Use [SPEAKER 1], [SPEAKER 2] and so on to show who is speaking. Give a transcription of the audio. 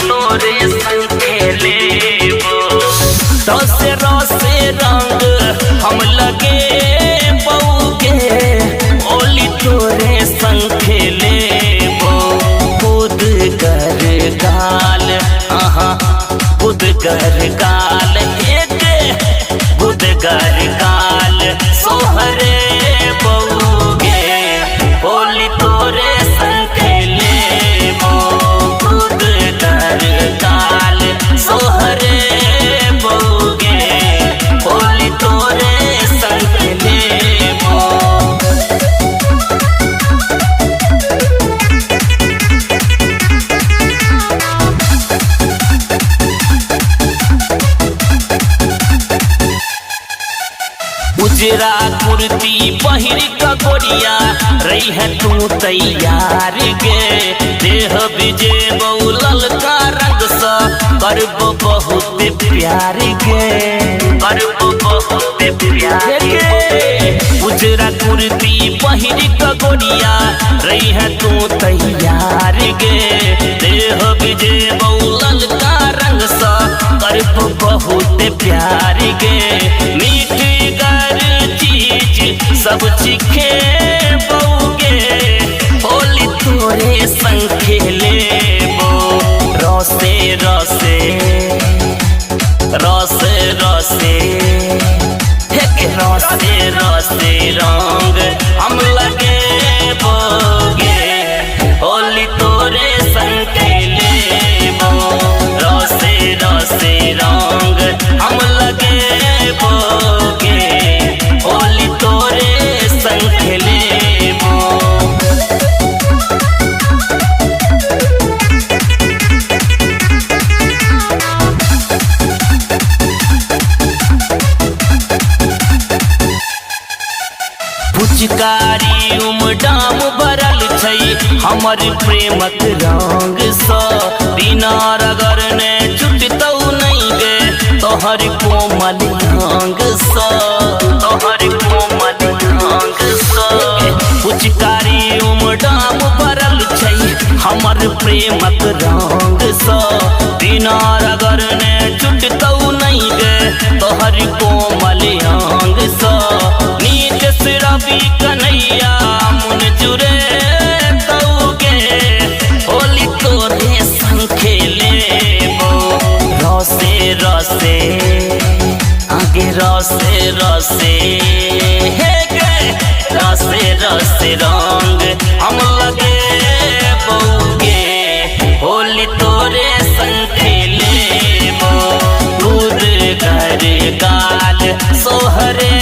[SPEAKER 1] तोरे संग खेलेबो। रसे रसे रंग हम लगे बउगे, होली तोरे संग खेलेबो। खुद कर गाल खुद कर गाल खुद कर गाल सोहरे बउगे, होली तोरे संग खेलेबो। खुद कर गाल सोहरे बउगे, होली तोरे संग खेलेबो। उजरा कुर्ती पहिर ककोरिया रही है तू तैयार गे। देह बिजे बउलल का रंग सा करब बहुत प्यार गे, करब बहुत प्यार गे। उजरा कुर्ती पहिर ककोरिया रही है तू तैयार गे। देह बिजे बउलल का रंग सा करब बहुत प्यार गे। मीठी सब चिखे बउगे, होली तोरे संग खेलेबो। रसे रसे रसे रसे रसे रसे रंग हम लगे बोगे, होली तोरे संग खेलेबो। रसे रसे रंग हम लगे बोगे, होली तोरे संग खेलेबो। पुचकारी उमडाम भरल छै हमर प्रेमक रंग सा। बिना रगड़ने छुटतौ नहीं गे तोहर कोमल अंग सा, तोहर कोमल अंग सा। पुचकारी उमडाम भरल छै हमर प्रेमक रंग सा। बिना रगड़ने छुटतौ नहीं गे तोहर कोमल अंग सा। रवि कन्हैया मुन जुरे तौगे, होली तोरे संग खेलेबो। रसे रसे आगे रसे रसे रसे रसे रंग हम लगे बउगे, होली तोरे संग खेलेबो। दूध कर गाल सोहरे